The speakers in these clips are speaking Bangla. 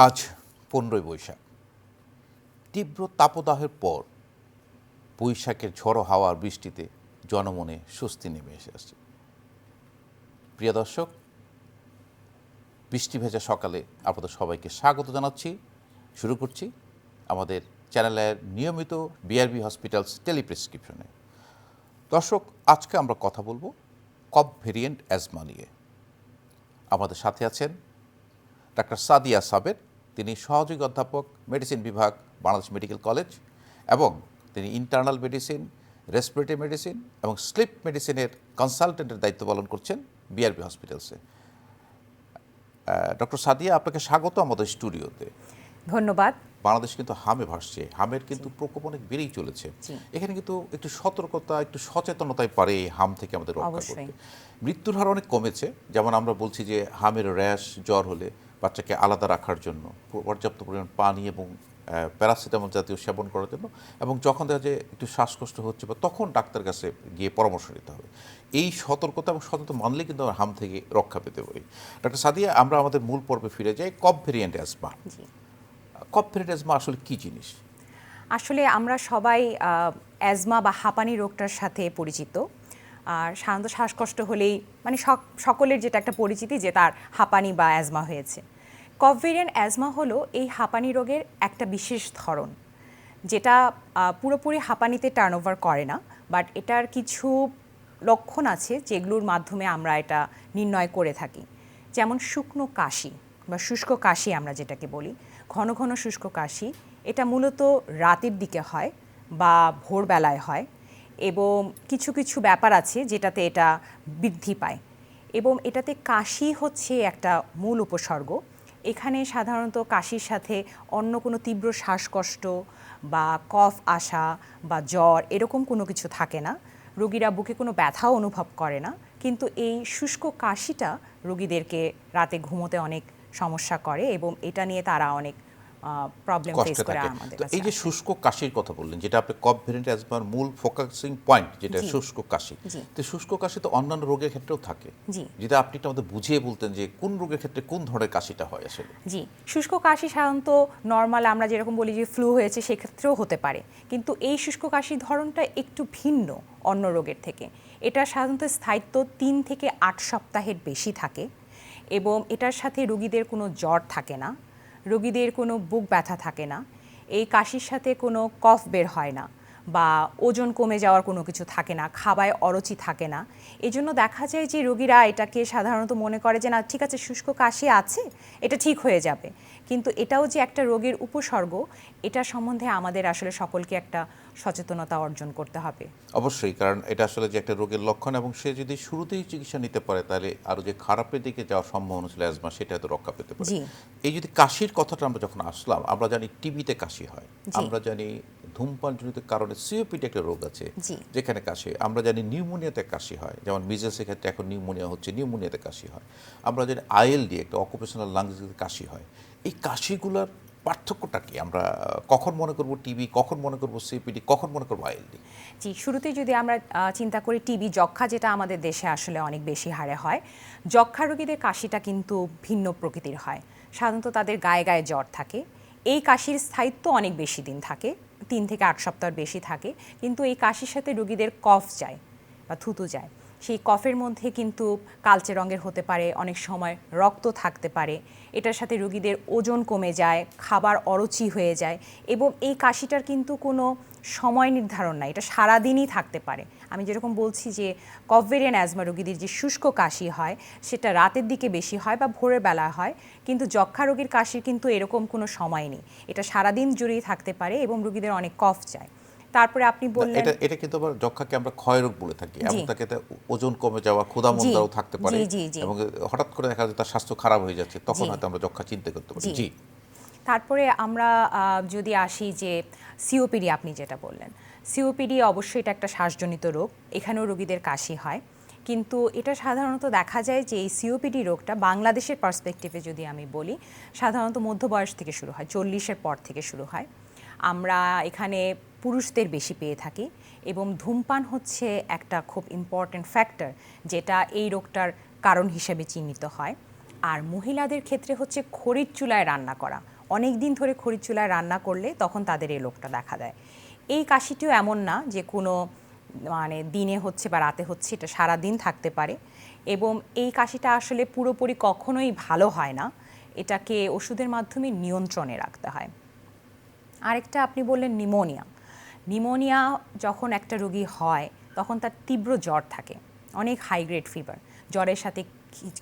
আজ 15ই বৈশাখ। তীব্র তাপদাহের পর বৈশাখের ঝড়ো হাওয়ার বৃষ্টিতে জনমনে স্বস্তি নেমে এসেছে। প্রিয় দর্শক, বৃষ্টি ভেজা সকালে আপনাদের সবাইকে স্বাগত জানাচ্ছি। শুরু করছি আমাদের চ্যানেলের নিয়মিত বিআরবি হসপিটালস টেলিপ্রেসক্রিপশনে। দর্শক, আজকে আমরা কথা বলবো কফ ভেরিয়েন্ট অ্যাজমা নিয়ে। আমাদের সাথে আছেন ডাক্তার সাদিয়া সাবের। তিনি সহযোগী অধ্যাপক, মেডিসিন বিভাগ, বাংলাদেশ মেডিকেল কলেজ, এবং তিনি ইন্টারনাল মেডিসিন, রেসপিরেটরি মেডিসিন এবং স্লিপ মেডিসিনের কনসালটেন্টের দায়িত্ব পালন করছেন বিআরবি হসপিটালসে। ডক্টর সাদিয়া, আপনাকে স্বাগত আমাদের স্টুডিওতে। ধন্যবাদ। বাংলাদেশ কিন্তু হামে ভাসছে, হামের কিন্তু প্রকোপ অনেক বেড়েই চলেছে। এখানে কিন্তু একটু সতর্কতা, একটু সচেতনতাই পারে এই হাম থেকে আমাদের রক্ষা করতে। মৃত্যুর হার অনেক কমেছে, যেমন আমরা বলছি যে হামের র্যাশ, জ্বর হলে বাচ্চাকে আলাদা রাখার জন্য পর্যাপ্ত পরিমাণ পানি এবং প্যারাসিটামল জাতীয় সেবন করার জন্য, এবং যখন দেখা যায় একটু শ্বাসকষ্ট হচ্ছে বা তখন ডাক্তার কাছে গিয়ে পরামর্শ নিতে হবে। এই সতর্কতা এবং সচেতন মানলে কিন্তু আমরা হাম থেকে রক্ষা পেতে পারি। ডাক্তার সাদিয়া, আমরা আমাদের মূল পর্বে ফিরে যাই। কফ ভেরিয়েন্ট অ্যাজমা। কফ ভেরিয়েন্ট অ্যাজমা আসলে কী জিনিস? আসলে আমরা সবাই অ্যাজমা বা হাঁপানি রোগটার সাথে পরিচিত। আর সাধারণত শ্বাসকষ্ট হলেই মানে সকলের যেটা একটা পরিচিতি যে তার হাঁপানি বা অ্যাজমা হয়েছে। কফ ভেরিয়েন্ট অ্যাজমা হলো এই হাঁপানি রোগের একটা বিশেষ ধরন, যেটা পুরোপুরি হাঁপানিতে টার্নওভার করে না, বাট এটার কিছু লক্ষণ আছে যেগুলোর মাধ্যমে আমরা এটা নির্ণয় করে থাকি। যেমন শুকনো কাশি বা শুষ্ক কাশি আমরা যেটাকে বলি, ঘন ঘন শুষ্ক কাশি, এটা মূলত রাতের দিকে হয় বা ভোরবেলায় হয়, এবং কিছু কিছু ব্যাপার আছে যেটাতে এটা বৃদ্ধি পায়, এবং এটাতে কাশি হচ্ছে একটা মূল উপসর্গ। এখানে সাধারণত কাশির সাথে অন্য কোনো তীব্র শ্বাসকষ্ট বা কফ আসা বা জ্বর এরকম কোনো কিছু থাকে না। রোগীরা বুকে কোনো ব্যথাও অনুভব করে না, কিন্তু এই শুষ্ক কাশিটা রোগীদেরকে রাতে ঘুমোতে অনেক সমস্যা করে, এবং এটা নিয়ে তারা অনেক প্রবলেম ফেস করে আমাদের কাছে। এই যে শুষ্ক কাশির কথা বললেন, যেটা আপনি কফ ভেরিয়েন্ট অ্যাজমার মূল ফোকাসিং পয়েন্ট, যেটা শুষ্ক কাশি, তো শুষ্ক কাশি তো অন্যান্য রোগের ক্ষেত্রেও থাকে, যেটা আপনি আমাদের বুঝিয়ে বলতেন যে কোন রোগের ক্ষেত্রে কোন ধরনের কাশিটা হয় আসলে। জি, শুষ্ক কাশি সাধারণত নর্মাল আমরা যেরকম বলি যে ফ্লু হয়েছে সেক্ষেত্রেও হতে পারে, কিন্তু এই শুষ্ক কাশির ধরনটা একটু ভিন্ন অন্য রোগের থেকে। এটা সাধারণত স্থায়িত্ব 3 থেকে 8 সপ্তাহের বেশি থাকে, এবং এটার সাথে রোগীদের কোনো জ্বর থাকে না, রোগীদের কোনো বুক ব্যথা থাকে না, এই কাশির সাথে কোনো কফ বের হয় না, বা ওজন কমে যাওয়ার কোনো কিছু থাকে না, খাবায় অরুচি থাকে না। এই জন্য দেখা যায় যে রোগীরা এটাকে সাধারণত মনে করে যে না, ঠিক আছে, শুষ্ক কাশি আছে, এটা ঠিক হয়ে যাবে। কিন্তু এটাও যে একটা রোগের উপসর্গ, এটা সম্বন্ধে আমাদের আসলে সকলকে একটা সচেতনতা অর্জন করতে হবে। অবশ্যই, কারণ এটা আসলে যে একটা রোগের লক্ষণ, এবং সে যদি শুরুতেই চিকিৎসা নিতে পারে তাহলে আরও যে খারাপের দিকে যাওয়ার সম্ভাবনা ছিল অ্যাজমা, সেটা হয়তো রক্ষা পেতে পারে। এই যদি কাশির কথাটা আমরা যখন আসলাম, আমরা জানি টিবিতে কাশি হয়, আমরা জানি ধূমপানজনিত কারণে সিওপিডি একটা রোগ আছে যেখানে কাশি, আমরা জানি নিউমোনিয়াতে কাশি হয়, যেমন মিজেলসের ক্ষেত্রে এখন নিউমোনিয়া হচ্ছে, নিউমোনিয়াতে কাশি হয়, আমরা জানি আইএলডি একটা অকুপেশনাল লাংসে কাশি হয়। এই কাশিগুলোর পার্থক্যটা কি? আমরা কখন মনে করব টিবি, কখন মনে করব সিপিডি, কখন মনে করব আইএলডি? জি, শুরুতেই যদি আমরা চিন্তা করি টিবি, যক্ষ্মা, যেটা আমাদের দেশে আসলে অনেক বেশি হারে হয়, যক্ষ্মা রোগীদের কাশিটা কিন্তু ভিন্ন প্রকৃতির হয়। সাধারণত তাদের গায়ে গায়ে জ্বর থাকে, এই কাশির স্থায়িত্ব অনেক বেশি দিন থাকে, 3 থেকে 8 সপ্তাহ বেশি থাকে, কিন্তু এই কাশির সাথে রোগীদের কফ যায় বা থুতু যায়। সেই কফের মধ্যে কিন্তু কালচে রঙের হতে পারে, অনেক সময় রক্ত থাকতে পারে, এটার সাথে রোগীদের ওজন কমে যায়, খাবার অরুচি হয়ে যায়, এবং এই কাশিটার কিন্তু কোনো সময় নির্ধারণ নাই, এটা সারাদিনই থাকতে পারে। আমি যেরকম বলছি যে কফ ভেরিয়েন্ট অ্যাজমা রোগীদের যে শুষ্ক কাশি হয় সেটা রাতের দিকে বেশি হয় বা ভোরের বেলা হয়, কিন্তু যক্ষ্মা রোগীর কাশির কিন্তু এরকম কোনো সময় নেই, এটা সারাদিন জুড়েই থাকতে পারে, এবং রোগীদের অনেক কফ যায়। তারপরে আপনি বললেন এটা কিন্তু আবার যক্ষ্মাকে আমরা ক্ষয় রোগ বলে থাকি, এবং তাকে ওজন কমে যাওয়া, ক্ষুধামন্দাও থাকতে পারে, এবং হঠাৎ করে দেখা যায় তার স্বাস্থ্য খারাপ হয়ে যাচ্ছে, তখন হয়তো আমরা যক্ষ্মা চিন্তা করতে পারি। জি। তারপরে আমরা যদি আসি যে সিওপিডি, আপনি যেটা বললেন, সিওপিডি অবশ্যই এটা একটা শ্বাসজনিত রোগ, এখানেও রোগীদের কাশি হয়, কিন্তু এটা সাধারণত দেখা যায় যে এই সিওপিডি রোগটা বাংলাদেশের পার্সপেক্টিভে যদি আমি বলি, সাধারণত মধ্যবয়স থেকে শুরু হয়, 40-এর পর থেকে শুরু হয়। আমরা এখানে পুরুষদের বেশি পেয়ে থাকি, এবং ধূমপান হচ্ছে একটা খুব ইম্পর্ট্যান্ট ফ্যাক্টর যেটা এই রোগটার কারণ হিসেবে চিহ্নিত হয়। আর মহিলাদের ক্ষেত্রে হচ্ছে খড়ির চুলায় রান্না করা, অনেক দিন ধরে খড়ির চুলায় রান্না করলে তখন তাদের এই রোগটা দেখা দেয়। এই কাশিটিও এমন না যে কোনো মানে দিনে হচ্ছে বা রাতে হচ্ছে, এটা সারা দিন থাকতে পারে এবং এই কাশিটা আসলে পুরোপুরি কখনোই ভালো হয় না, এটাকে ওষুধের মাধ্যমে নিয়ন্ত্রণে রাখতে হয়। আরেকটা আপনি বললেন নিমোনিয়া। নিমোনিয়া যখন একটা রোগী হয় তখন তার তীব্র জ্বর থাকে, অনেক হাই গ্রেড ফিভার, জ্বরের সাথে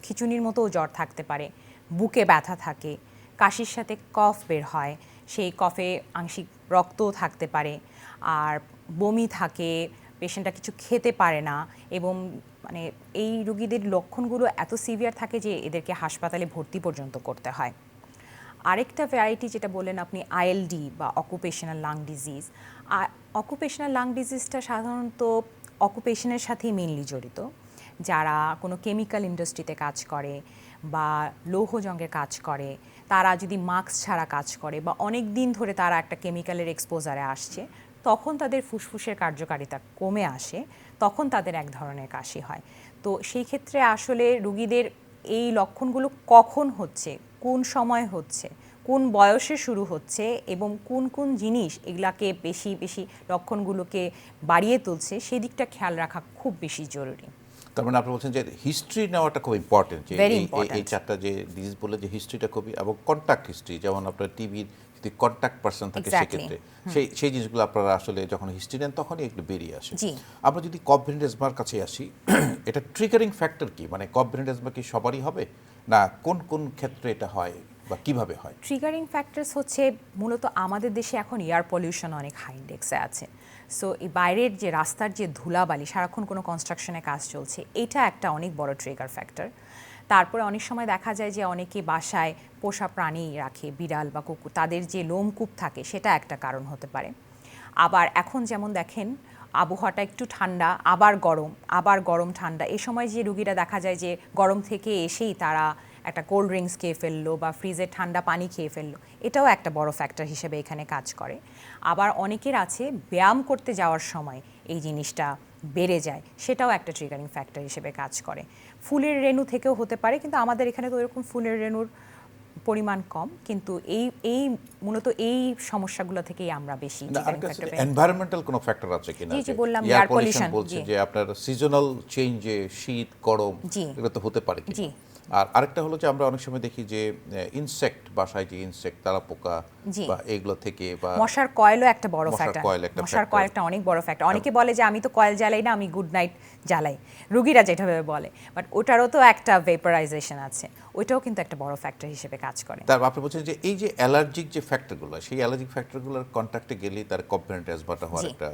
খিঁচুনির মতোও জ্বর থাকতে পারে, বুকে ব্যথা থাকে, কাশির সাথে কফ বের হয়, সেই কফে আংশিক রক্তও থাকতে পারে, আর বমি থাকে, পেশেন্টটা কিছু খেতে পারে না এবং মানে এই রোগীদের লক্ষণগুলো এত সিভিয়ার থাকে যে এদেরকে হাসপাতালে ভর্তি পর্যন্ত করতে হয়। আরেকটা ভ্যারাইটি যেটা বললেন আপনি আইএলডি বা অকুপেশনাল লাং ডিজিজ, আর অকুপেশনাল লাং ডিজিজটা সাধারণত অকুপেশনের সাথেই মেইনলি জড়িত। যারা কোনো কেমিক্যাল ইন্ডাস্ট্রিতে কাজ করে বা লৌহ জঙ্গের কাজ করে, তারা যদি মাস্ক ছাড়া কাজ করে বা অনেক দিন ধরে তারা একটা কেমিক্যালের এক্সপোজারে আসছে, তখন তাদের ফুসফুসের কার্যকারিতা কমে আসে, তখন তাদের এক ধরনের কাশি হয়। তো সেই ক্ষেত্রে আসলে রুগীদের এই লক্ষণগুলো কখন হচ্ছে, কোন সময় হচ্ছে, কোন বয়সে শুরু হচ্ছে এবং কোন কোন জিনিস এগুলাকে বেশি বেশি লক্ষণগুলোকে বাড়িয়ে তুলছে, সেদিকটা খেয়াল রাখা খুব বেশি জরুরি। তার মানে আপনি বলছেন যে হিস্ট্রি নেওয়াটা খুব ইম্পর্টেন্ট, যে Very এই important. চারটা যে ডিজিজ বললে যে হিস্ট্রিটা খুবই, এবং কন্ট্যাক্ট হিস্ট্রি, যেমন আপনার টিভির যদি কন্ট্যাক্ট পার্সন থাকে Exactly. সেক্ষেত্রে সেই জিনিসগুলো আপনারা আসলে যখন হিস্ট্রি নেন তখনই একটু বেরিয়ে আসে। জি। আমরা যদি কফ ভেরিয়েন্ট অ্যাজমার কাছে আসি, এটা ট্রিগারিং ফ্যাক্টর কি, মানে কফ ভেরিয়েন্ট অ্যাজমা কি সবারই হবে, না কোন কোন ক্ষেত্রে এটা হয় বা কিভাবে হয়? ট্রিগারিং ফ্যাক্টরস হচ্ছে মূলত আমাদের দেশে এখন এয়ার পলিউশন অনেক হাই ইন্ডেক্সে আছে। সো এই বাইরের যে রাস্তার যে ধুলাবালি, সারাক্ষণ কোনো কনস্ট্রাকশনে কাজ চলছে, এটা একটা অনেক বড় ট্রিগার ফ্যাক্টর। তারপরে অনেক সময় দেখা যায় যে অনেকে বাসায় পোষা প্রাণী রাখে, বিড়াল বা কুকুর, তাদের যে লোমকূপ থাকে সেটা একটা কারণ হতে পারে। আবার এখন যেমন দেখেন আবহাওয়াটা একটু ঠান্ডা, আবার গরম ঠান্ডা, এই সময় যে রুগীরা দেখা যায় যে গরম থেকে এসেই তারা একটা কোল্ড ড্রিঙ্কস খেয়ে ফেললো বা ফ্রিজের ঠান্ডা পানি খেয়ে ফেললো, এটাও একটা বড় ফ্যাক্টর হিসেবে এখানে কাজ করে। আবার অনেকের আছে ব্যায়াম করতে যাওয়ার সময় এই জিনিসটা বেড়ে যায়, সেটাও একটা ট্রিগারিং ফ্যাক্টর হিসেবে কাজ করে। ফুলের রেণু থেকেও হতে পারে, কিন্তু আমাদের এখানে তো এরকম ফুলের রেণুর পরিমাণ কম, কিন্তু এই মূলত এই সমস্যাগুলো থেকেই আমরা বেশি ট্রিগারিং ফ্যাক্টর পাই। এনভায়রনমেন্টাল কোনো ফ্যাক্টর আছে কিনা? জি, বললাম এয়ার এয়ার পলিউশন পলিউশন। বলছে যে আপনার সিজনাল চেঞ্জে শীত গরম জি। এগুলো তো হতে পারে জি। কি। আর আরেকটা হলো যে আমরা অনেক সময় দেখি যে ইনসেক্ট, বাসায় যে ইনসেক্ট, তারা পোকা জি। বা এগুলো থেকে, বা মশার কয়েলও একটা বড় মশার ফ্যাক্টর। কয়েল একটা মশার factor। কয়েল একটা অনেক বড় ফ্যাক্টর। অনেকে বলে যে আমি তো কয়েল জ্বালাই না, আমি গুড নাইট জ্বালাই, রুগীরা যেভাবে বলে, বাট ওটারও তো একটা ভেপারাইজেশন আছে, ওইটাও কিন্তু একটা বড় ফ্যাক্টর হিসেবে কাজ করে। তার আপনি বলছেন যে এই যে অ্যালার্জিক যে ফ্যাক্টরগুলো, সেই অ্যালার্জিক ফ্যাক্টরগুলোর কন্ট্যাক্টে গেলেই তার কম্পোনেন্ট অ্যাজমাটা হওয়ার জি। একটা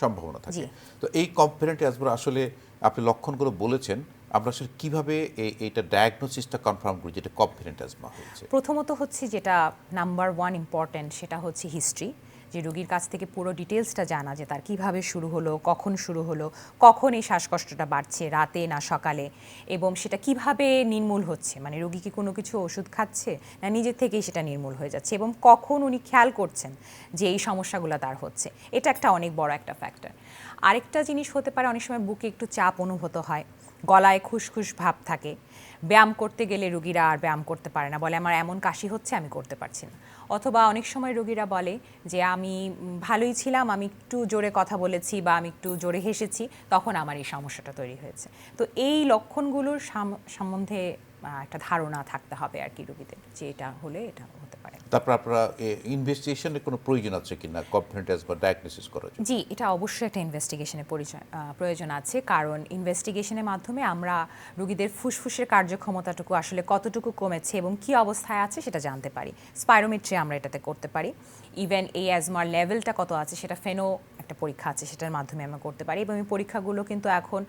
সম্ভাবনা থাকে। জি। তো এই কম্পোনেন্ট অ্যাজমার আসলে আপনি লক্ষণগুলো বলেছেন, আমরা আসলে কিভাবে এইটা ডায়াগনোসিসটা কনফার্ম করি যেটা কম্পোনেন্ট অ্যাজমা হয়েছে? প্রথমত হচ্ছে যেটা নাম্বার ওয়ান ইম্পর্ট্যান্ট, সেটা হচ্ছে হিস্ট্রি, যে রুগীর কাছ থেকে পুরো ডিটেলসটা জানা, যে তার কিভাবে শুরু হলো, কখন এই শ্বাসকষ্টটা বাড়ছে, রাতে না সকালে, এবং সেটা কিভাবে নির্মূল হচ্ছে, মানে রুগী কি কোনো কিছু ওষুধ খাচ্ছে না নিজের থেকেই সেটা নির্মূল হয়ে যাচ্ছে, এবং কখন উনি খেয়াল করছেন যে এই সমস্যাগুলো তার হচ্ছে, এটা একটা অনেক বড় একটা ফ্যাক্টর। আরেকটা জিনিস হতে পারে, অনেক সময় বুকে একটু চাপ অনুভূত হয়, গলায় খুসখুস ভাব থাকে, ব্যায়াম করতে গেলে রুগীরা আর ব্যায়াম করতে পারে না, বলে আমার এমন কাশি হচ্ছে আমি করতে পারছি না। অথবা অনেক সময় রুগীরা বলে যে আমি ভালোই ছিলাম, আমি একটু জোরে কথা বলেছি বা আমি একটু জোরে হেসেছি, তখন আমার এই সমস্যাটা তৈরি হয়েছে। তো এই লক্ষণগুলোর সম্বন্ধে একটা ধারণা থাকতে হবে আর কি রুগীদের, যে এটা হলে এটা হতে পারে। তারপর আপনারা ইনভেস্টিগেশনের কোনো প্রয়োজন আছে কিনা কম্পোনেন্ট অ্যাজমা ডায়াগনোসিস করার জন্য? জি, এটা অবশ্যই একটা ইনভেস্টিগেশনের প্রয়োজন আছে, কারণ ইনভেস্টিগেশনের মাধ্যমে আমরা রুগীদের ফুসফুসের কার্যক্ষমতাটুকু আসলে কতটুকু কমেছে এবং কী অবস্থায় আছে সেটা জানতে পারি। স্পাইরোমেট্রি আমরা এটাতে করতে পারি। ইভেন এই অ্যাজমার লেভেলটা কত আছে সেটা ফেনো একটা পরীক্ষা আছে, সেটার মাধ্যমে আমরা করতে পারি, এবং এই পরীক্ষাগুলো কিন্তু এখন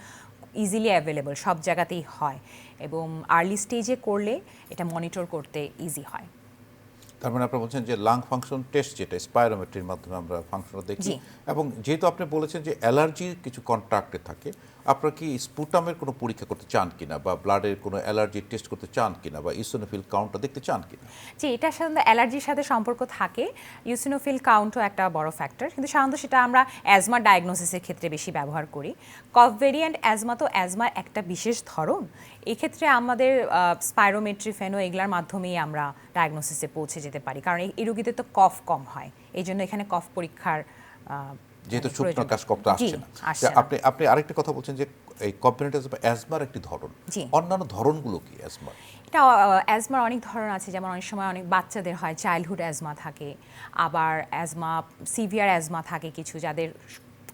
ইজিলি অ্যাভেলেবল, সব জায়গাতেই হয়, এবং আর্লি স্টেজে করলে এটা মনিটর করতে ইজি হয়। তার মানে আপনারা বলছেন যে লাং ফাংশন টেস্ট, যেটা স্পাইরোমেট্রির মাধ্যমে আমরা ফাংশনটা দেখি, জি। এবং যেহেতু আপনি বলেছেন যে অ্যালার্জির কিছু কন্ট্রাক্টে থাকে, আপনারা কি স্পুটামের কোনো পরীক্ষা করতে চান কিনা বা ব্লাডের কোনো অ্যালার্জি টেস্ট করতে চান কিনা বা ইসোনোফিল কাউন্টটা দেখতে চান কিনা? যে এটা সাধারণত অ্যালার্জির সাথে সম্পর্ক থাকে, ইউসিনোফিল কাউন্টও একটা বড় ফ্যাক্টর, কিন্তু সাধারণত সেটা আমরা অ্যাজমা ডায়াগনোসিসের ক্ষেত্রে বেশি ব্যবহার করি। কফ ভেরিয়েন্ট অ্যাজমা তো অ্যাজমার একটা বিশেষ ধরন, এক্ষেত্রে আমাদের স্পাইরোমেট্রি ফেনো এগুলোর মাধ্যমেই আমরা ডায়াগনোসিসে পৌঁছে যেতে পারি, কারণ এই রোগীদের তো কফ কম হয়, এই জন্য এখানে কফ পরীক্ষার যেহেতু শুকনো কাশ কফটা আসছে না। আপনি আরেকটা কথা বলছেন যে এই কম্বিনেন্ট অ্যাজমার একটি ধরন, অন্যান্য ধরনগুলো কি অ্যাজমার? এটা অ্যাজমার অনেক ধরন আছে, যেমন অনেক সময় অনেক বাচ্চাদের হয় চাইল্ডহুড অ্যাজমা থাকে, আবার অ্যাজমা সিভিয়ার অ্যাজমা থাকে কিছু যাদের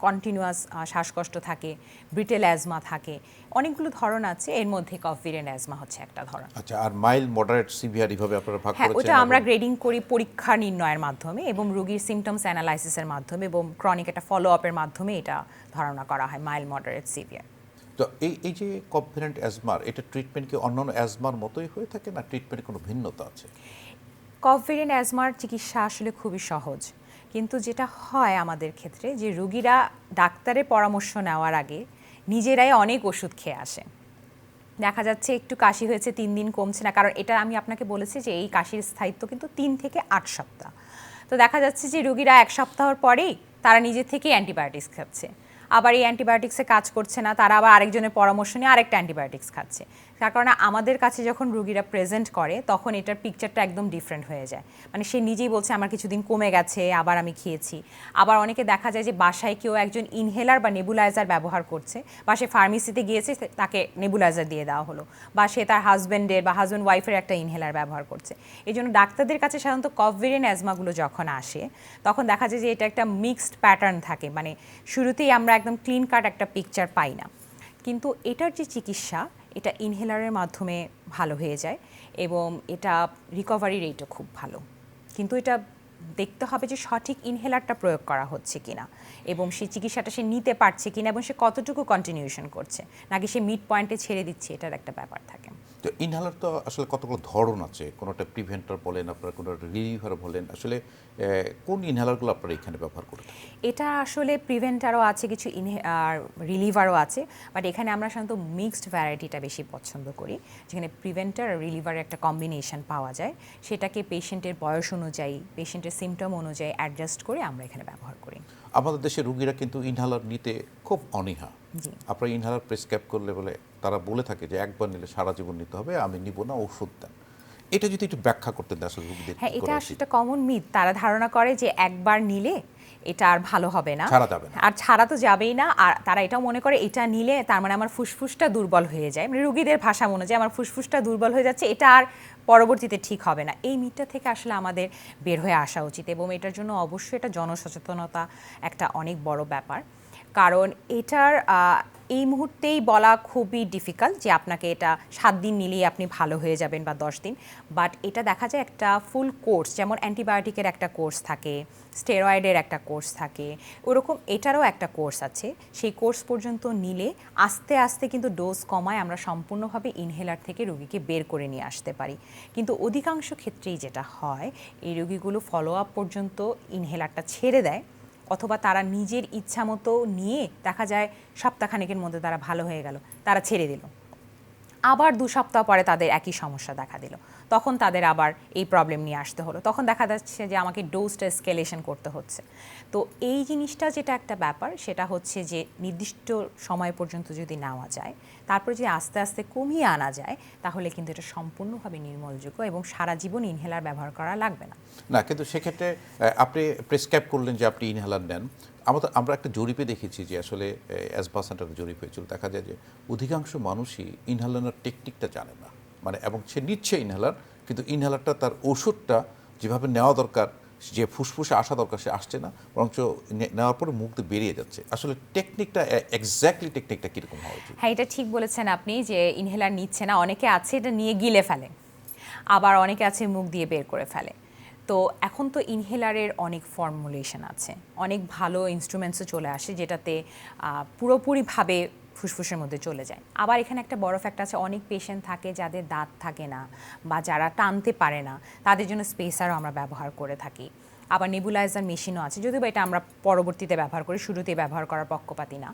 কন্টিনিউয়াস শ্বাসকষ্ট থাকে, ব্রিটেল অ্যাজমা থাকে, অনেকগুলো ধরন আছে, এর মধ্যে কফ ভেরিয়েন্ট অ্যাজমা হচ্ছে একটা ধরন। আচ্ছা, আর মাইল্ড মডারেট সিভিয়ার এইভাবে আপনারা ভাগ হ্যাঁ, করেছেন? ওটা আমরা গ্রেডিং করি পরীক্ষা নির্ণয়ের মাধ্যমে এবং রোগীর সিমটমস অ্যানালাইসিসের মাধ্যমে এবং ক্রনিক একটা ফলো আপের মাধ্যমে এটা ধারণা করা হয় মাইল্ড মডারেট সিভিয়ার। তো এই যে কম্বিনেন্ট অ্যাজমার, এটা ট্রিটমেন্ট কি অন্যান্য অ্যাজমার মতোই হয়ে থাকে না ট্রিটমেন্টে কোনো ভিন্নতা আছে? কফ ভেরিয়েন্ট অ্যাজমার চিকিৎসা আসলে খুবই সহজ, কিন্তু যেটা হয় আমাদের ক্ষেত্রে যে রোগীরা ডাক্তারের পরামর্শ নেওয়ার আগে নিজেরাই অনেক ওষুধ খেয়ে আসে। দেখা যাচ্ছে একটু কাশি হয়েছে 3 দিন কমছে না, কারণ এটা আমি আপনাকে বলেছি যে এই কাশির স্থায়িত্ব কিন্তু 3 থেকে 8 সপ্তাহ। তো দেখা যাচ্ছে যে রোগীরা 1 সপ্তাহর পরেই তারা নিজে থেকে অ্যান্টিবায়োটিক্স খাচ্ছে, আবার এই অ্যান্টিবায়োটিক্সে কাজ করছে না, তারা আবার আরেকজনের পরামর্শ নিয়ে আরেকটা অ্যান্টিবায়োটিক্স খাচ্ছে। তার কারণে আমাদের কাছে যখন রোগীরা প্রেজেন্ট করে তখন এটার পিকচারটা একদম ডিফারেন্ট হয়ে যায়, মানে সে নিজেই বলছে আমার কিছুদিন কমে গেছে, আবার আমি খেয়েছি। আবার অনেকে দেখা যায় যে বাসায় কেউ একজন ইনহেলার বা নেবুলাইজার ব্যবহার করছে, বা সে ফার্মেসিতে গিয়েছে তাকে নেবুলাইজার দিয়ে দেওয়া হলো, বা সে তার হাজব্যান্ডের বা হাজব্যান্ড ওয়াইফের একটা ইনহেলার ব্যবহার করছে। এই জন্য ডাক্তারদের কাছে সাধারণত কফ ভেরিয়েন্ট অ্যাজমাগুলো যখন আসে তখন দেখা যায় যে এটা একটা মিক্সড প্যাটার্ন থাকে, মানে শুরুতেই আমরা একদম ক্লিন কাট একটা পিকচার পাই না, কিন্তু এটার যে চিকিৎসা এটা ইনহেলারের মাধ্যমে ভালো হয়ে যায় এবং এটা রিকভারি রেটও খুব ভালো, কিন্তু এটা দেখতে হবে যে সঠিক ইনহেলারটা প্রয়োগ করা হচ্ছে কিনা এবং সেই চিকিৎসাটা সে নিতে পারছে কিনা এবং সে কতটুকু কন্টিনিউশন করছে, নাকি সে মিড পয়েন্টে ছেড়ে দিচ্ছে, এটার একটা ব্যাপার থাকে। তো ইনহেলার তো আসলে কতগুলো ধরন আছে, কোনোটা প্রিভেন্টার বলেন, আপনারা কোনোটা রিলিভার বলেন, আসলে কোন ইনহেলারগুলো আপনারা এখানে ব্যবহার করে থাকেন? এটা আসলে প্রিভেন্টারও আছে কিছু, রিলিভারও আছে, বাট এখানে আমরা সাধারণত মিক্সড ভ্যারাইটিটা বেশি পছন্দ করি, যেখানে প্রিভেন্টার আর রিলিভারের একটা কম্বিনেশন পাওয়া যায়, সেটাকে পেশেন্টের বয়স অনুযায়ী, পেশেন্টের সিমটম অনুযায়ী অ্যাডজাস্ট করে আমরা এখানে ব্যবহার করি। আমাদের দেশের রোগীরা কিন্তু ইনহেলার নিতে খুব অনীহা। আপনারা ইনহেলার প্রেসক্রাইব করলে বলে তারা বলে থাকে যে একবার নিলে সারা জীবন নিতে হবে, আমি নিব না, ওষুধ দেন। এটা যদি একটু ব্যাখ্যা করতেন আসলে রোগীদের। হ্যাঁ, এটা আসলে একটা কমন মিথ, তারা ধারণা করে যে একবার নিলে এটা আর ভালো হবে না, ছাড়া যাবে না, আর ছাড়া তো যাবেই না, আর তারা এটাও মনে করে এটা নিলে তার মানে আমার ফুসফুসটা দুর্বল হয়ে যায়, মানে রোগীদের ভাষা অনুযায়ী আমার ফুসফুসটা দুর্বল হয়ে যাচ্ছে, এটা আর পরবর্তীতে ঠিক হবে না। এই মিথটা থেকে আসলে আমাদের বের হয়ে আসা উচিত এবং এটার জন্য অবশ্যই এটা জনসচেতনতা একটা অনেক বড় ব্যাপার, কারণ এটার এই মুহূর্তেই বলা খুবই ডিফিকাল্ট যে আপনাকে এটা 7 দিন নিলেই আপনি ভালো হয়ে যাবেন বা 10 দিন, বাট এটা দেখা যায় একটা ফুল কোর্স, যেমন অ্যান্টিবায়োটিকের একটা কোর্স থাকে, স্টেরয়েডের একটা কোর্স থাকে, ওরকম এটারও একটা কোর্স আছে, সেই কোর্স পর্যন্ত নিলে আস্তে আস্তে কিন্তু ডোজ কমায় আমরা সম্পূর্ণভাবে ইনহেলার থেকে রোগীকে বের করে নিয়ে আসতে পারি। কিন্তু অধিকাংশ ক্ষেত্রেই যেটা হয়, এই রোগীগুলো ফলো আপ পর্যন্ত ইনহেলারটা ছেড়ে দেয়, অথবা তারা নিজের ইচ্ছা মতো নিয়ে দেখা যায় সপ্তাহখানেকের মধ্যে তারা ভালো হয়ে গেল, তারা ছেড়ে দিল, আবার 2 সপ্তাহ পরে তাদের একই সমস্যা দেখা দিল, তখন তাদের আবার এই প্রবলেম নিয়ে আসতে হলো, তখন দেখা যাচ্ছে যে আমাকে ডোজটা এসকেলেশন করতে হচ্ছে। তো এই জিনিসটা যেটা একটা ব্যাপার, সেটা হচ্ছে যে নির্দিষ্ট সময় পর্যন্ত যদি নেওয়া যায়, তারপর যদি আস্তে আস্তে কমিয়ে আনা যায়, তাহলে কিন্তু এটা সম্পূর্ণভাবে নির্মূলযোগ্য এবং সারা জীবন ইনহেলার ব্যবহার করা লাগবে না। না, কিন্তু সেক্ষেত্রে আপনি প্রেসক্রাইব করলেন যে আপনি ইনহেলার নেন, আমরা একটা জরিপে দেখেছি যে আসলে অ্যাজমা সেন্টারে জরিপ হয়েছিল, দেখা যায় যে অধিকাংশ মানুষই ইনহেলারের টেকনিকটা জানে না, মানে এবং সে নিচ্ছে ইনহেলার, কিন্তু ইনহেলারটা তার ওষুধটা যেভাবে নেওয়া দরকার, যে ফুসফুসে আসা দরকার সে আসছে না, বরঞ্চ নেওয়ার পরে মুখ দিয়ে বেরিয়ে যাচ্ছে। আসলে টেকনিকটা এক্স্যাক্টলি টেকনিকটা কীরকম হওয়া উচিত? হ্যাঁ, এটা ঠিক বলেছেন আপনি যে ইনহেলার নিচ্ছে না, অনেকে আছে এটা নিয়ে গিলে ফেলে, আবার অনেকে আছে মুখ দিয়ে বের করে ফেলে। তো এখন তো ইনহেলারের অনেক ফর্মুলেশন আছে, অনেক ভালো ইনস্ট্রুমেন্টসও চলে আসে যেটাতে পুরোপুরিভাবে ফুসফুসের মধ্যে চলে যায়। আবার এখানে একটা বড় ফ্যাক্টর আছে, অনেক পেশেন্ট থাকে যাদের দাঁত থাকে না বা যারা টানতে পারে না, তাদের জন্য স্পেসারও আমরা ব্যবহার করে থাকি। আবার নেবুলাইজার মেশিনও আছে, যদিও এটা আমরা পরবর্তীতে ব্যবহার করি, শুরুতে ব্যবহার করার পক্ষপাতী না।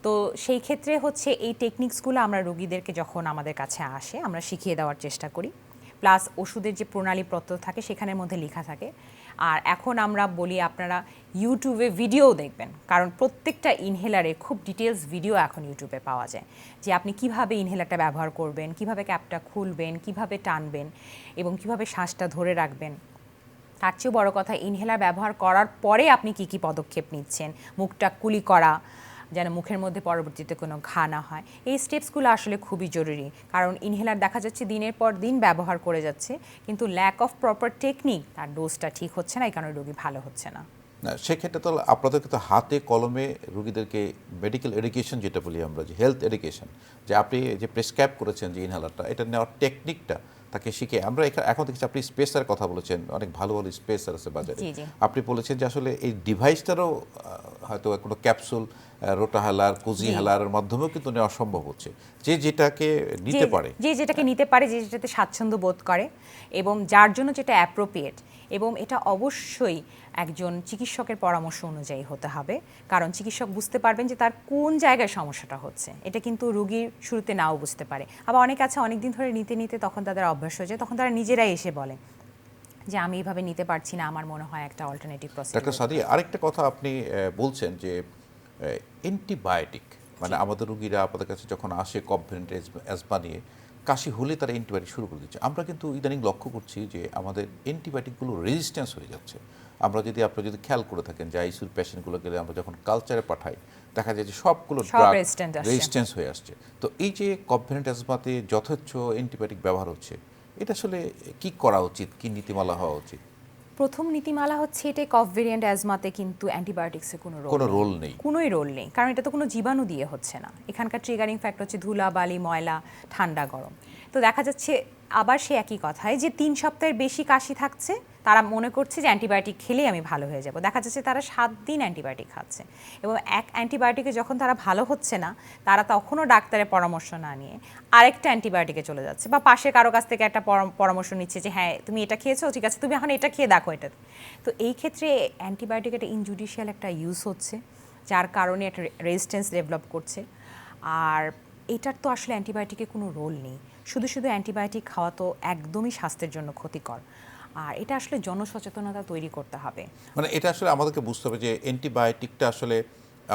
তো সেই ক্ষেত্রে হচ্ছে এই টেকনিক্সগুলো আমরা রোগীদেরকে যখন আমাদের কাছে আসে আমরা শিখিয়ে দেওয়ার চেষ্টা করি, প্লাস ওষুধের যে প্রণালীপত্র থাকে সেখানের মধ্যে লেখা থাকে। আর এখন আমরা বলি আপনারা ইউটিউবে ভিডিও দেখবেন, কারণ প্রত্যেকটা ইনহেলারে খুব ডিটেলস ভিডিও এখন ইউটিউবে পাওয়া যায়, যে আপনি কিভাবে ইনহেলারটা ব্যবহার করবেন, কিভাবে ক্যাপটা খুলবেন, কিভাবে টানবেন এবং কিভাবে শ্বাসটা ধরে রাখবেন। তার চেয়েও বড় কথা, ইনহেলার ব্যবহার করার পরে আপনি কি কি পদক্ষেপ নিচ্ছেন, মুখটা কুলি করা যেন মুখের মধ্যে পরবর্তীতে কোনো ঘা না হয়, এই স্টেপসগুলো আসলে খুবই জরুরি। কারণ ইনহেলার দেখা যাচ্ছে দিনের পর দিন ব্যবহার করে যাচ্ছে, কিন্তু ল্যাক অফ প্রপার টেকনিক, তার ডোজটা ঠিক হচ্ছে না, এই কারণে রোগী ভালো হচ্ছে না। না, সেক্ষেত্রে তো আপনাদেরকে তো হাতে কলমে রোগীদেরকে মেডিকেল এডুকেশন যেটা বলি আমরা, যে হেলথ এডুকেশন, যে আপনি যে প্রেসক্রাইব করেছেন যে ইনহেলারটা, এটা নেওয়ার টেকনিকটা তাকে শিখে আমরা এখন দেখছি। আপনি স্পেসার কথা বলেছেন, অনেক ভালো ভালো স্পেসার আছে বাজারে। জি, জি। আপনি বলেছেন যে আসলে এই ডিভাইসটারও হয়তো কোনো ক্যাপসুল, রোটা হেলার, কুজি হেলারের মাধ্যমেও কিন্তু নেওয়া সম্ভব হচ্ছে, যে যেটাকে নিতে পারে, যে যেটাকে নিতে পারে, যে যেটাতে স্বাচ্ছন্দ্য বোধ করে এবং যার জন্য যেটা অ্যাপ্রোপ্রিয়েট। এবং এটা অবশ্যই একজন চিকিৎসকের পরামর্শ অনুযায়ী হতে হবে, কারণ চিকিৎসক বুঝতে পারবেন যে তার কোন জায়গায় সমস্যাটা হচ্ছে। এটা কিন্তু রোগীর শুরুতে নাও বুঝতে পারে। আবার অনেক আছে অনেক দিন ধরে নিতে নিতে তখন তাদের অভ্যাস হয়ে যায়, তখন তারা নিজেরাই এসে বলে যে আমি এইভাবে নিতে পারছি না, আমার মনে হয় একটা অল্টারনেটিভ প্রসেস। ডাক্তার সাদিয়া, আরেকটা কথা আপনি বলছেন যে অ্যান্টিবায়োটিক, মানে আমাদের রুগীরা আপনাদের কাছে যখন আসে কফ ভ্যারিয়েন্ট অ্যাজমা নিয়ে, কাশি হলে তারা অ্যান্টিবায়োটিক শুরু করে দিচ্ছে। আমরা কিন্তু ইদানিং লক্ষ্য করছি যে আমাদের অ্যান্টিবায়োটিকগুলো রেজিস্ট্যান্স হয়ে যাচ্ছে। আমরা যদি আপনারা যদি খেয়াল করে থাকেন যে আইসিইউর পেশেন্টগুলো গেলে আমরা যখন কালচারে পাঠাই, দেখা যায় যে সবগুলো ড্রাগ রেজিস্ট্যান্স হয়ে আসছে। তো এই যে কফ ভ্যারিয়েন্ট অ্যাজমাতে যথেচ্ছ অ্যান্টিবায়োটিক ব্যবহার হচ্ছে, এটা আসলে কি করা উচিত, কি নীতিমালা হওয়া উচিত? প্রথম নীতিমালা হচ্ছে এটাই, কফ ভেরিয়েন্ট অ্যাজমাতে কিন্তু অ্যান্টিবায়োটিক্সের কোনো রোল নেই, কোনোই রোল নেই, কারণ এটা তো কোনো জীবাণু দিয়ে হচ্ছে না। এখানকার ট্রিগারিং ফ্যাক্টর হচ্ছে ধুলা, বালি, ময়লা, ঠান্ডা, গরম। তো দেখা যাচ্ছে আবার সে একই কথায় যে 3 সপ্তাহের বেশি কাশি থাকছে, তারা মনে করছে যে অ্যান্টিবায়োটিক খেলেই আমি ভালো হয়ে যাব। দেখা যাচ্ছে তারা 7 দিন অ্যান্টিবায়োটিক খাচ্ছে এবং এক অ্যান্টিবায়োটিকে যখন তারা ভালো হচ্ছে না, তারা তখনও ডাক্তারের পরামর্শ না নিয়ে আরেকটা অ্যান্টিবায়োটিকে চলে যাচ্ছে, বা পাশে কারো কাছ থেকে একটা পরামর্শ নিচ্ছে যে হ্যাঁ তুমি এটা খেয়েছো, ঠিক আছে তুমি এখন এটা খেয়ে দেখো এটা। তো এই ক্ষেত্রে অ্যান্টিবায়োটিক একটা ইনজুডিশিয়াল একটা ইউজ হচ্ছে, যার কারণে একটা রেজিস্ট্যান্স ডেভেলপ করছে। আর এটার তো আসলে অ্যান্টিবায়োটিকের কোনো রোল নেই, শুধু শুধু অ্যান্টিবায়োটিক খাওয়া তো একদমই স্বাস্থ্যের জন্য ক্ষতিকর। আর এটা আসলে জনসচেতনতা তৈরি করতে হবে। মানে এটা আসলে আমাদেরকে বুঝতে হবে যে অ্যান্টিবায়োটিকটা আসলে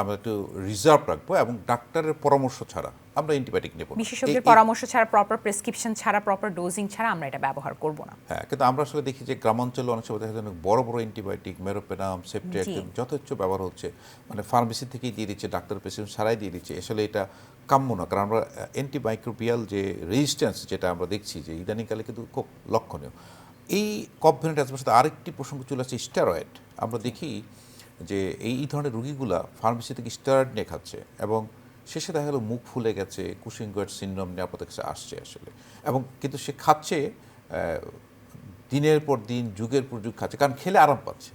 আমরা একটু রিজার্ভ রাখবো এবং ডাক্তারের পরামর্শ ছাড়া আমরা অ্যান্টিবায়োটিক নেব না। বিশেষজ্ঞের পরামর্শ ছাড়া, প্রপার প্রেসক্রিপশন ছাড়া, প্রপার ডোজিং ছাড়া আমরা এটা ব্যবহার করব না। হ্যাঁ, কিন্তু আমরা আসলে দেখি যে গ্রামাঞ্চলে অনেক সময় দেখা যায় অনেক বড় বড় অ্যান্টিবায়োটিক, মেরোপেনাম, সেপ্টিয়াক্টিন যথেচ্ছ ব্যবহার হচ্ছে, মানে ফার্মেসি থেকেই দিয়ে দিচ্ছে, ডাক্তার প্রেসক্রিপশন ছাড়াই দিয়ে দিচ্ছে। আসলে এটা কাম্য না, কারণ আমরা অ্যান্টিমাইক্রোবিয়াল যে রেজিস্ট্যান্স যেটা আমরা দেখছি যে ইদানিংকালে কিন্তু খুব লক্ষণীয়। এই কফ ভ্যারিয়েন্ট অ্যাজমার সাথে আরেকটি প্রসঙ্গ চলে আসছে, স্টেরয়েড। আমরা দেখি যে এই ধরনের রোগীগুলা ফার্মেসি থেকে স্টেরয়েড নিয়ে খাচ্ছে এবং শেষে দেখা গেল মুখ ফুলে গেছে, কুশিং-গোয়েট সিনড্রোম নিয়ে আপনাদের কাছে আসছে আসলে। এবং কিন্তু সে খাচ্ছে দিনের পর দিন, যুগের পর যুগ খাচ্ছে, কারণ খেলে আরাম পাচ্ছে।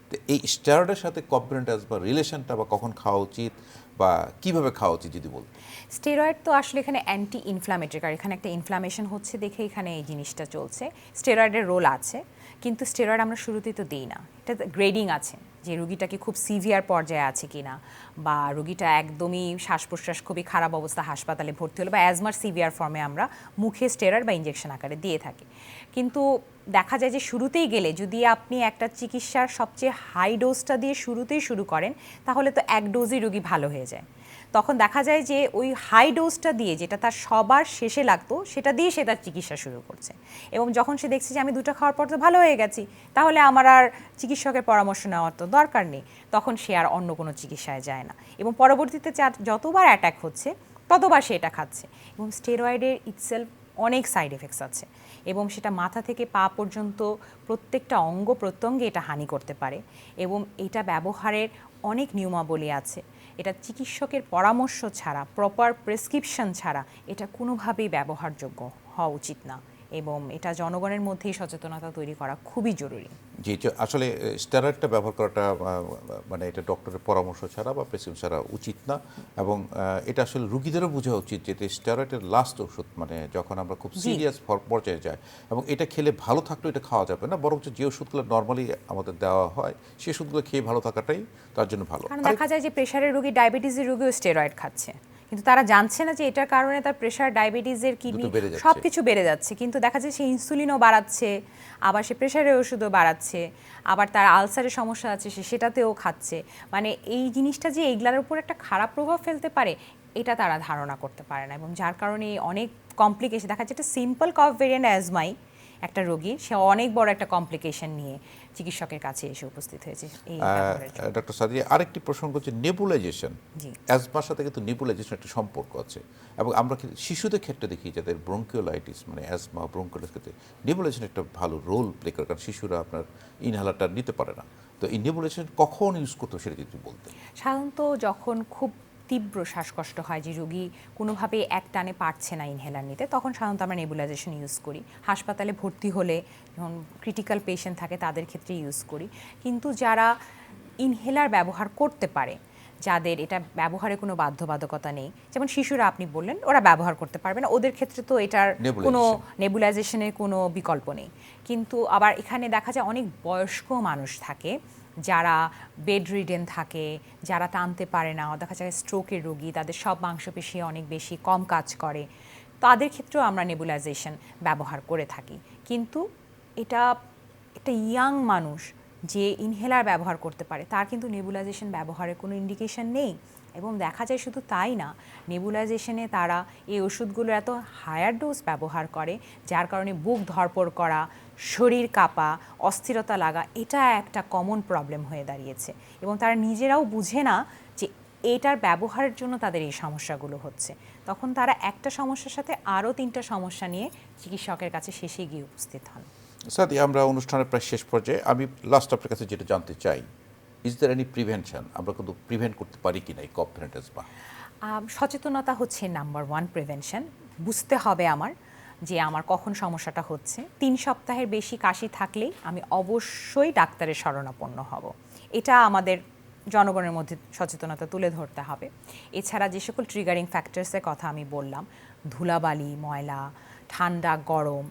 তো এই স্টেরয়েডের সাথে কফ ভ্যারিয়েন্ট অ্যাজমার রিলেশনটা বা কখন খাওয়া উচিত বা কিভাবে খাওয়া উচিত যদি বলতে। স্টেরয়েড তো আসলে এখানে অ্যান্টি ইনফ্লামেটরি, কারণ এখানে একটা ইনফ্লামেশন হচ্ছে দেখে এখানে এই জিনিসটা চলছে। স্টেরয়েডের রোল আছে, কিন্তু স্টেরয়েড আমরা শুরুতেই তো দিই না, এটা গ্রেডিং আছে যে রুগীটা কি খুব সিভিয়ার পর্যায়ে আছে কিনা, বা রুগীটা একদমই শ্বাস প্রশ্বাস খুবই খারাপ অবস্থা, হাসপাতালে ভর্তি হলো, বা অ্যাজমার সিভিয়ার ফর্মে আমরা মুখে স্টেরয়েড বা ইনজেকশন আকারে দিয়ে থাকি। কিন্তু দেখা যায় যে শুরুতেই গেলে যদি আপনি একটা চিকিৎসার সবচেয়ে হাই ডোজটা দিয়ে শুরুতেই শুরু করেন, তাহলে তো এক ডোজই রুগী ভালো হয়ে যায়। তখন দেখা যায় যে ওই হাই ডোজটা দিয়ে, যেটা তার সবার শেষে লাগতো, সেটা দিয়ে সে তার চিকিৎসা শুরু করছে। এবং যখন সে দেখছে যে আমি 2টা খাওয়ার পর তো ভালো হয়ে গেছি, তাহলে আমার আর চিকিৎসকের পরামর্শ নেওয়ার তো দরকার নেই, তখন সে আর অন্য কোনো চিকিৎসায় যায় না। এবং পরবর্তীতে যতবার অ্যাটাক হচ্ছে ততবার সে এটা খাচ্ছে। এবং স্টেরয়েডের ইটসেলফ অনেক সাইড এফেক্টস আছে, এবং সেটা মাথা থেকে পা পর্যন্ত প্রত্যেকটা অঙ্গ প্রত্যঙ্গে এটা হানি করতে পারে। এবং এটা ব্যবহারের অনেক নিয়মাবলী আছে, এটা চিকিৎসকের পরামর্শ ছাড়া, প্রপার প্রেসক্রিপশন ছাড়া এটা কোনোভাবেই ব্যবহারযোগ্য হওয়া উচিত না। এবং এটা জনগণের মধ্যেই সচেতনতা তৈরি করা খুবই জরুরি। জি, আসলে স্টেরয়েডটা ব্যবহার করাটা মানে এটা ডক্টরের পরামর্শ ছাড়া বা প্রেসক্রিপশন ছাড়া উচিত না, এবং এটা আসলে রুগীদেরও বোঝা উচিত যে স্টেরয়েডের লাস্ট ওষুধ, মানে যখন আমরা খুব সিরিয়াস পর্যায়ে যাই, এবং এটা খেলে ভালো থাকলেও এটা খাওয়া যাবে না, বরঞ্চ যে ওষুধগুলো নর্মালি আমাদের দেওয়া হয় সেই ওষুধগুলো খেয়ে ভালো থাকাটাই তার জন্য ভালো। কারণ দেখা যায় যে প্রেশারের রোগী, ডায়াবেটিসের রোগীও স্টেরয়েড খাচ্ছে, কিন্তু তারা জানছে না যে এটার কারণে তার প্রেশার, ডায়াবেটিসের কিডনি সব কিছু বেড়ে যাচ্ছে, কিন্তু দেখা যায় সে ইনসুলিনও বাড়াচ্ছে, আবার সে প্রেশারের ওষুধও বাড়াচ্ছে, আবার তার আলসারের সমস্যা আছে সে সেটাতেও খাচ্ছে। মানে এই জিনিসটা যে এইগুলার উপর একটা খারাপ প্রভাব ফেলতে পারে এটা তারা ধারণা করতে পারে না, এবং যার কারণে অনেক কমপ্লিকেশন দেখা যায়। একটা সিম্পল কফ ভেরিয়েন্ট অ্যাজমাই একটা রোগী, সে অনেক বড় একটা কমপ্লিকেশন নিয়ে চিকিৎসকের কাছে এসে উপস্থিত হয়েছে। ডক্টর সাদিয়া, আরেকটি প্রসঙ্গ হচ্ছে নেবুলাইজেশন। অ্যাজমার সাথে কিন্তু নেবুলাইজেশন একটা সম্পর্ক আছে, এবং আমরা শিশুদের ক্ষেত্রে দেখি যাদের ব্রঙ্কিওলাইটিস মানে অ্যাজমা ব্রঙ্কিওলাইটিস ক্ষেত্রে নেবুলাইজেশন একটা ভালো রোল প্লে করে, কারণ শিশুরা আপনার ইনহেলারটা নিতে পারে না। তো এই নেবুলাইজেশন কখন ইউজ করতে সেটা যদি বলতে। সাধারণত যখন খুব তীব্র শ্বাসকষ্ট হয়, যে রোগী কোনোভাবে এক টানে পারছে না ইনহেলার নিতে, তখন সাধারণত আমরা নেবুলাইজেশন ইউজ করি। হাসপাতালে ভর্তি হলে, যখন ক্রিটিক্যাল পেশেন্ট থাকে তাদের ক্ষেত্রে ইউজ করি। কিন্তু যারা ইনহেলার ব্যবহার করতে পারে, যাদের এটা ব্যবহারে কোনো বাধ্যবাধকতা নেই, যেমন শিশুরা আপনি বললেন ওরা ব্যবহার করতে পারবে না, ওদের ক্ষেত্রে তো এটার কোনো নেবুলাইজেশনের কোনো বিকল্প নেই। কিন্তু আবার এখানে দেখা যায় অনেক বয়স্ক মানুষ থাকে যারা বেড রিডেন থাকে, যারা টানতে পারে না, দেখা যায় স্ট্রোকের রোগী, তাদের সব মাংসপেশি অনেক বেশি কম কাজ করে, তাদের ক্ষেত্রেও আমরা নেবুলাইজেশন ব্যবহার করে থাকি। কিন্তু এটা একটা ইয়াং মানুষ যে ইনহেলার ব্যবহার করতে পারে, তার কিন্তু নেবুলাইজেশন ব্যবহারের কোনো ইন্ডিকেশন নেই। এবং দেখা যায় শুধু তাই না, নেবুলাইজেশনে তারা এই ওষুধগুলো এত হায়ার ডোজ ব্যবহার করে, যার কারণে বুক ধড়পড় করা, শরীর কাঁপা, অস্থিরতা লাগা, এটা একটা কমন প্রবলেম হয়ে দাঁড়িয়েছে। এবং তারা নিজেরাও বুঝে না যে এটার ব্যবহারের জন্য তাদের এই সমস্যাগুলো হচ্ছে। তখন তারা একটা সমস্যার সাথে আরও 3টা সমস্যা নিয়ে চিকিৎসকের কাছে শেষে গিয়ে উপস্থিত হন। সাদি, আমরা অনুষ্ঠানের প্রায় শেষ পর্যায়ে, আমি লাস্ট আপনার কাছে যেটা জানতে চাই, ইজ দেয়ার এনি প্রিভেনশন, আমরা কিন্তু প্রিভেন্ট করতে পারি কি না এই কফ ভ্যারিয়েন্ট অ্যাজমা? সচেতনতা হচ্ছে নাম্বার 1 প্রিভেনশন। বুঝতে হবে আমার যে আমার কখন সমস্যাটা হচ্ছে। 3 সপ্তাহের বেশি কাশি থাকলেই আমি অবশ্যই ডাক্তারের শরণাপন্ন হব। এটা আমাদের জনগণের মধ্যে সচেতনতা তুলে ধরতে হবে। এছাড়া যে সকল ট্রিগারিং ফ্যাক্টরসের কথা আমি বললাম, ধুলাবালি, ময়লা, ঠান্ডা, গরম,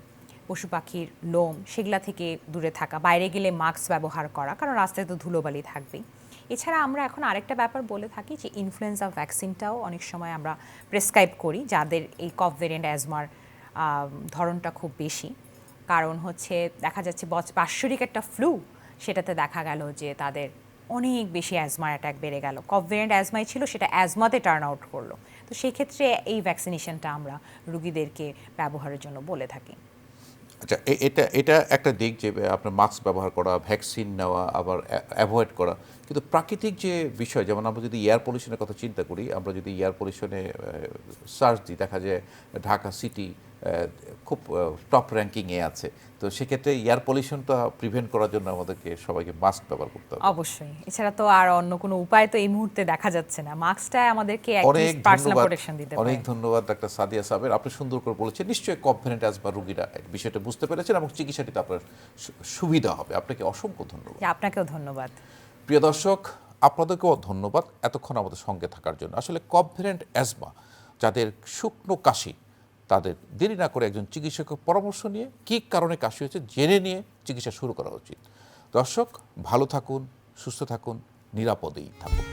পশু পাখির লোম, সেগুলা থেকে দূরে থাকা, বাইরে গেলে মাস্ক ব্যবহার করা, কারণ রাস্তায় তো ধুলোবালি থাকবেই। এছাড়া আমরা এখন আরেকটা ব্যাপার বলে থাকি যে ইনফ্লুয়েঞ্জা ভ্যাকসিনটাও অনেক সময় আমরা প্রেসক্রাইব করি যাদের এই কফ ভেরিয়েন্ট অ্যাজমার ধরনটা খুব বেশি। কারণ হচ্ছে দেখা যাচ্ছে বাৎসরিক একটা ফ্লু, সেটাতে দেখা গেল যে তাদের অনেক বেশি অ্যাজমার অ্যাটাক বেড়ে গেল। কফ ভেরিয়েন্ট অ্যাজমাই ছিল, সেটা অ্যাজমাতে টার্ন আউট করলো। তো সেই ক্ষেত্রে এই ভ্যাকসিনেশনটা আমরা রুগীদেরকে ব্যবহারের জন্য বলে থাকি। আচ্ছা, এটা একটা দিক যে আপনার মাস্ক ব্যবহার করা, ভ্যাকসিন নেওয়া, আবার অ্যাভয়েড করা, কিন্তু প্রাকৃতিক যে বিষয়, যেমন আমরা যদি এয়ার পলিউশনের কথা চিন্তা করি, আমরা যদি এয়ার পলিউশনে সার্চ দিই, দেখা যায় ঢাকা সিটি খুব টপ র্যাঙ্কিংয়ে আছে। তো সেক্ষেত্রে এয়ার পলিউশনটা প্রিভেন্ট করার জন্য আমাদেরকে সবাইকে মাস্ক ব্যবহার করতে হবে। অবশ্যই, এছাড়া তো আর অন্য কোনো উপায় তো এই মুহূর্তে দেখা যাচ্ছে না। মাস্কটাই আমাদেরকে অনেক পার্সোনাল প্রোটেকশন দিতে পারে। অনেক ধন্যবাদ ডাক্তার সাদিয়া সাবের, আপনি সুন্দর করে বলেছেন। নিশ্চয়ই কফ ভ্যারিয়েন্ট অ্যাজমা রোগীরা বিষয়টা বুঝতে পেরেছেন এবং চিকিৎসাটিতে আপনার সুবিধা হবে। আপনাকে অসংখ্য ধন্যবাদ। আপনাকেও ধন্যবাদ। প্রিয় দর্শক, আপনাদেরকেও ধন্যবাদ এতক্ষণ আমাদের সঙ্গে থাকার জন্য। আসলে কফ ভ্যারিয়েন্ট অ্যাজমা যাদের শুকনো কাশি, তাদের দেরি না করে একজন চিকিৎসকের পরামর্শ নিয়ে কী কারণে কাশি হয়েছে জেনে নিয়ে চিকিৎসা শুরু করা উচিত। দর্শক, ভালো থাকুন, সুস্থ থাকুন, নিরাপদেই থাকুন।